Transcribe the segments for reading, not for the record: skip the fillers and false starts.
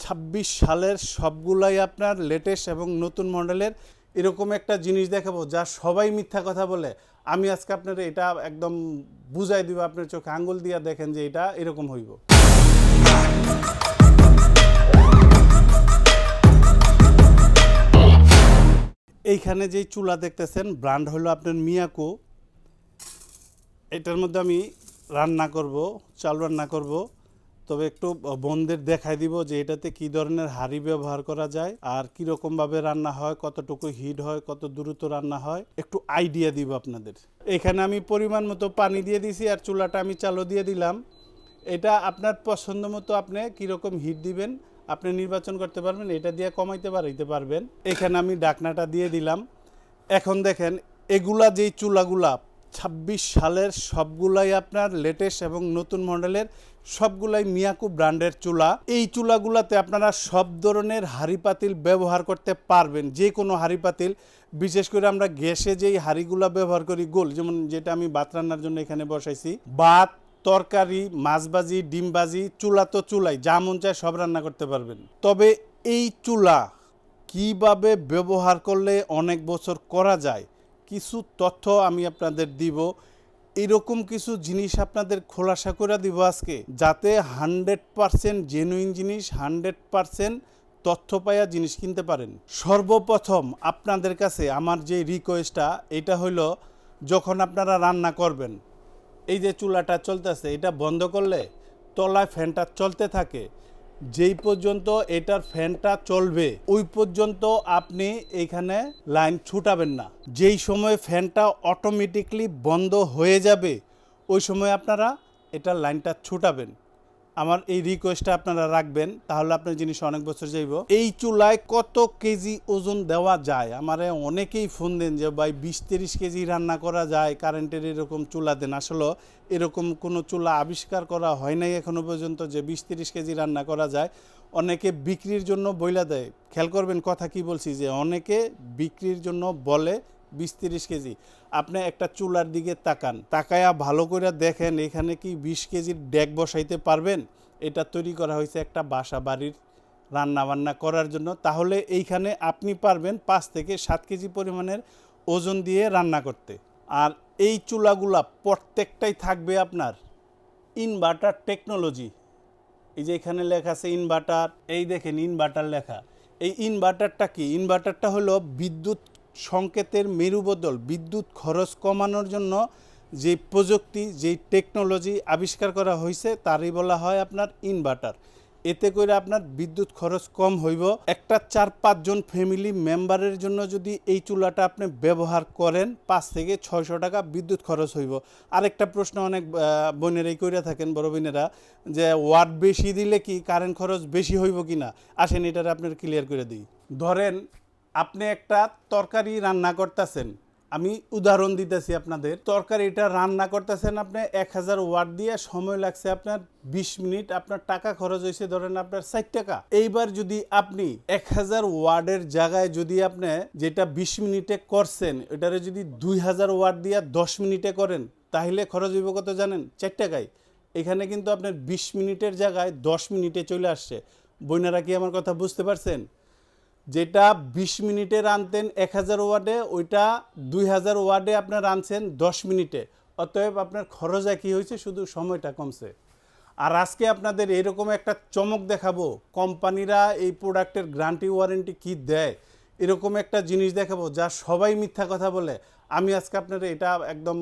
26 সালের সবগুলাই আপনার লেটেস্ট এবং নতুন মডেলের এরকম একটা জিনিস দেখাবো যা সবাই মিথ্যা কথা বলে। আমি আজকে আপনার এটা একদম বুঝাই দিব, আপনার চোখে আঙ্গুল দিয়ে দেখেন যে এটা এরকম হইব। এইখানে যেই চুলা দেখতেছেন ব্র্যান্ড হলো আপনার মিয়াকো। এটার মধ্যে আমি রান্না করব, চাল রান্না করব, তবে একটু বন্ধের দেখাই দিব যে এটাতে কি ধরনের হাঁড়ি ব্যবহার করা যায় আর কীরকমভাবে রান্না হয়, কতটুকু হিট হয়, কত দ্রুত রান্না হয়, একটু আইডিয়া দিব আপনাদের। এখানে আমি পরিমাণ মতো পানি দিয়ে দিছি আর চুলাটা আমি চালু দিয়ে দিলাম। এটা আপনার পছন্দ মতো আপনি কীরকম হিট দিবেন আপনি নির্বাচন করতে পারবেন, এটা দিয়ে কমাইতে বাড়াইতে পারবেন। এখানে আমি ঢাকনাটা দিয়ে দিলাম। এখন দেখেন এগুলা যেই চুলাগুলা 26 সালের সবগুলাই আপনার লেটেস্ট এবং নতুন মডেলের, সবগুলাই মিয়াকো ব্র্যান্ডের চুলা। এই চুলাগুলাতে আপনারা সব ধরনের হাঁড়ি পাতিল ব্যবহার করতে পারবেন, যে কোনো হাঁড়ি পাতিল। বিশেষ করে আমরা গ্যাসে যেই হাঁড়িগুলা ব্যবহার করি গোল, যেমন যেটা আমি ভাত রান্নার জন্য এখানে বসাইছি, ভাত, তরকারি, মাছবাজি, ডিমবাজি, চুলা তো চুলাই, যা মন চায় সব রান্না করতে পারবেন। তবে এই চুলা কিভাবে ব্যবহার করলে অনেক বছর করা যায় কিছু তথ্য আমি আপনাদের দিব। এরকম কিছু জিনিস আপনাদের খোলাসা করে দিব আজকে, যাতে 100% জেনুইন জিনিস, 100% তথ্য পায়া জিনিস কিনতে পারেন। সর্বপ্রথম আপনাদের কাছে আমার যে রিকোয়েস্টটা এটা হলো, যখন আপনারা রান্না করবেন, এই যে চুলাটা চলতেছে এটা বন্ধ করলে তলায় ফ্যানটা চলতে থাকে, যেই পর্যন্ত এটার ফ্যানটা চলবে ওই পর্যন্ত আপনি এইখানে লাইন ছুটাবেন না। যেই সময় ফ্যানটা অটোমেটিকলি বন্ধ হয়ে যাবে ওই সময় আপনারা এটার লাইনটা ছুটাবেন। আমার এই রিকোয়েস্টটা আপনারা রাখবেন, তাহলে আপনার জিনিস অনেক বছর যাইব। এই চুলায় কত কেজি ওজন দেওয়া যায়? আমারে অনেকেই ফোন দেন যে ভাই 20-30 কেজি রান্না করা যায় কারেন্টের এরকম চুলা দেন। আসলে এরকম কোনো চুলা আবিষ্কার করা হয় নাই এখনো পর্যন্ত যে 20-30 কেজি রান্না করা যায়। অনেকে বিক্রির জন্য বইলা দেয়, খেয়াল করবেন কথা কি বলছি, যে অনেকে বিক্রির জন্য বলে 20-30 কেজি। আপনি একটা চুলার দিকে তাকান, তাকায়া ভালো করে দেখেন এখানে কি 20 কেজির ডেক বসাইতে পারবেন? এটা তৈরি করা হয়েছে একটা বাসা বাড়ির রান্না বান্না করার জন্য। তাহলে এইখানে আপনি পারবেন 5 থেকে 7 কেজি পরিমাণের ওজন দিয়ে রান্না করতে। আর এই চুলাগুলা প্রত্যেকটাই থাকবে আপনার ইনভার্টার টেকনোলজি। এই যে এখানে লেখা আছে ইনভার্টার, এই দেখেন ইনভার্টার লেখা। এই ইনভার্টারটা কি? ইনভার্টারটা হলো বিদ্যুৎ সংকেতের মেরুবদল, বিদ্যুৎ খরচ কমানোর জন্য যে প্রযুক্তি, যেই টেকনোলজি আবিষ্কার করা হয়েছে তারই বলা হয় আপনার ইনভার্টার। এতে করে আপনার বিদ্যুৎ খরচ কম হইব। একটা 4-5 জন ফ্যামিলি মেম্বারের জন্য যদি এই চুলাটা আপনি ব্যবহার করেন 5 থেকে 600 টাকা বিদ্যুৎ খরচ হইব। আরেকটা প্রশ্ন অনেক বোনেরাই কইরা থাকেন, বড় বোনেরা, যে ওয়াট বেশি দিলে কি কারেন্ট খরচ বেশি হইব কিনা। আসেন এটার আপনার ক্লিয়ার করে দিই। ধরেন আপনি একটা তরকারি রান্না করতেছেন, আমি উদাহরণ দিতেছি আপনাদের। তরকারিটা রান্না করতেছেন আপনি 1000 ওয়াট দিয়ে, সময় লাগছে আপনার 20 মিনিট, আপনার টাকা খরচ হয়েছে ধরেন আপনার 60 টাকা। এইবার যদি আপনি 1000 ওয়াটের জায়গায় যদি আপনি যেটা 20 মিনিটে করছেন এটারে যদি 2000 ওয়াট দিয়ে 10 মিনিটে করেন, তাহলে খরচ হইব কত জানেন? 4 টাকায়। এখানে কিন্তু আপনার 20 মিনিটের জায়গায় 10 মিনিটে চলে আসছে। বোনেরা কি আমার কথা বুঝতে পারছেন? যেটা 20 মিনিটে রানতেন 1000 ওয়াটে, ওইটা 2000 ওয়াটে আপনার রানছেন 10 মিনিটে। অতএব আপনার খরচ একই হয়েছে, শুধু সময়টা কমছে। আর আজকে আপনাদের এরকম একটা চমক দেখাবো, কোম্পানিরা এই প্রোডাক্টের গ্যারান্টি ওয়ারেন্টি কি দেয় এরকম একটা জিনিস দেখাবো যা সবাই মিথ্যা কথা বলে। আমি আজকে আপনার এটা একদম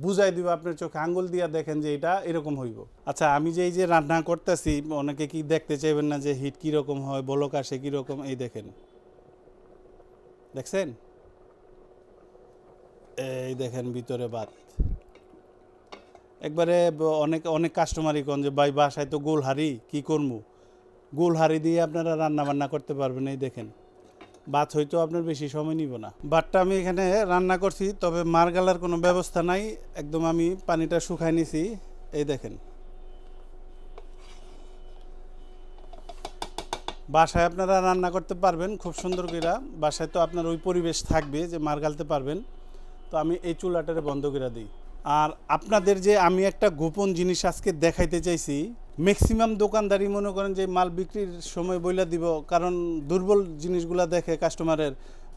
বুঝাই দিব, আপনার চোখে আঙ্গুল দিয়া দেখেন যে এটা এরকম হইব। আচ্ছা, আমি যে এই যে রান্না করতেছি, অনেকে কি দেখতে চাইবেন না যে হিট কীরকম হয়, বলক আসে কীরকম? এই দেখেন, দেখছেন? এই দেখেন ভিতরে ভাত একবারে। অনেক অনেক কাস্টমারই কোন যে ভাই বাসায় তো গোল হাঁড়ি, কী করবো? গোল হাঁড়ি দিয়ে আপনারা রান্না বান্না করতে পারবেন। এই দেখেন ভাত হয়তো আপনার বেশি সময় নিব না। ভাতটা আমি এখানে রান্না করছি, তবে মার গালার কোনো ব্যবস্থা নাই, একদম আমি পানিটা শুকাই নিছি। এই দেখেন, বাসায় আপনারা রান্না করতে পারবেন খুব সুন্দর করে। বাসায় তো আপনার ওই পরিবেশ থাকবে যে মার গালতে পারবেন। তো আমি এই চুলাটারে বন্ধ করে দিই। আর আপনাদের যে আমি একটা গোপন জিনিস আজকে দেখাইতে চাইছি, ম্যাক্সিমাম দোকানদারই মনে করেন যে মাল বিক্রির সময় বইলা দিব, কারণ দুর্বল জিনিসগুলা দেখে কাস্টমারের,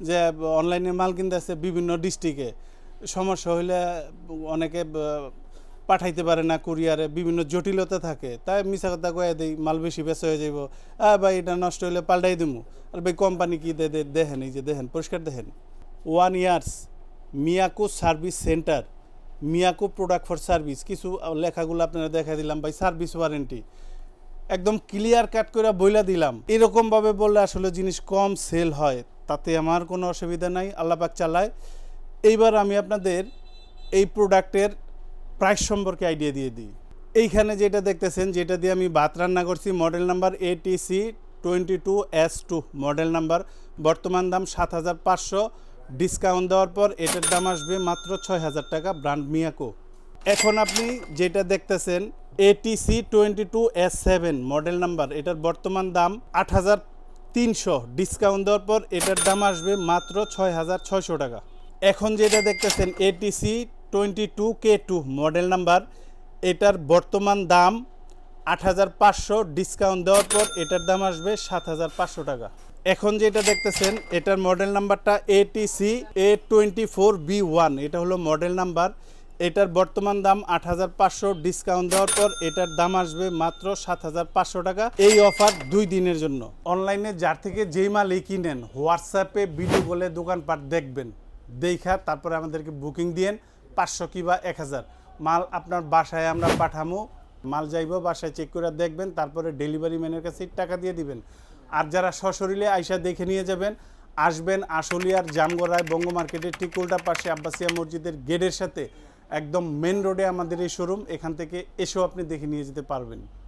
যে অনলাইনে মাল কিনতে আছে বিভিন্ন ডিস্ট্রিক্টে, সমস্যা হইলে অনেকে পাঠাইতে পারে না কুরিয়ারে, বিভিন্ন জটিলতা থাকে, তাই মিছা কথা কয়ে দেই মাল বেশি বেচা হয়ে যাইব, ভাই এটা নষ্ট হইলে পাল্টাই দিমু। আর ভাই কোম্পানি কি দেখেন, এই যে দেখেন পরিষ্কার দেখেন, 1 years Miyako service centre, Miyako product for service, কিছু লেখাগুলো আপনারা দেখা দিলাম ভাই, সার্ভিস ওয়ারেন্টি একদম ক্লিয়ার কাট করে বইলা দিলাম। এরকমভাবে বললে আসলে জিনিস কম সেল হয়, তাতে আমার কোনো অসুবিধা নাই, আল্লাহ পাক চালায়। এইবার আমি আপনাদের এই প্রোডাক্টের প্রাইস সম্পর্কে আইডিয়া দিয়ে দিই। এইখানে যেটা দেখতেছেন, যেটা দিয়ে আমি ভাত রান্না করছি, model number ATC 22S2 model number, বর্তমান দাম 7,500, ডিসকাউন্ট দেওয়ার পর এটার দাম আসবে মাত্র 6,000 টাকা, ব্র্যান্ড মিয়াকো। এখন আপনি যেটা দেখতেছেন ATC 22S7 মডেল নাম্বার, এটার বর্তমান দাম 8,300, ডিসকাউন্ট দেওয়ার পর এটার দাম আসবে মাত্র 6,600 টাকা। এখন যেটা দেখতেছেন ATC 22K2 মডেল নাম্বার, এটার বর্তমান দাম 8,500, ডিসকাউন্ট দেওয়ার পর এটার দাম আসবে 7,500 টাকা। এখন যেটা দেখতেছেন এটার মডেল নাম্বারটা ATC A24B1, এটা হলো মডেল নাম্বার, এটার বর্তমান দাম 8,500, ডিসকাউন্ট দেওয়ার পর এটার দাম আসবে মাত্র 7,500 টাকা। এই অফার 2 দিনের জন্য। অনলাইনে যার থেকে যেই মালই কিনেন, হোয়াটসঅ্যাপে ভিডিও কলে দোকানপাট দেখবেন, দেখা তারপরে আমাদেরকে বুকিং দিয়েন, 500 কিংবা 1,000 মাল আপনার বাসায় আমরা পাঠামো, মাল যাইব, বাসায় চেক করে দেখবেন, তারপরে ডেলিভারি ম্যানের কাছে টাকা দিয়ে দিবেন। আর যারা সশরীরে আইসা দেখে নিয়ে যাবেন, আসবেন আশুলিয়ার জামগড়ায় বঙ্গ মার্কেটের ঠিক উল্টা পাশে আব্বাসিয়া মসজিদের গেটের সাথে একদম মেন রোডে আমাদের এই শোরুম, এখান থেকে এসেও আপনি দেখে নিয়ে যেতে পারবেন।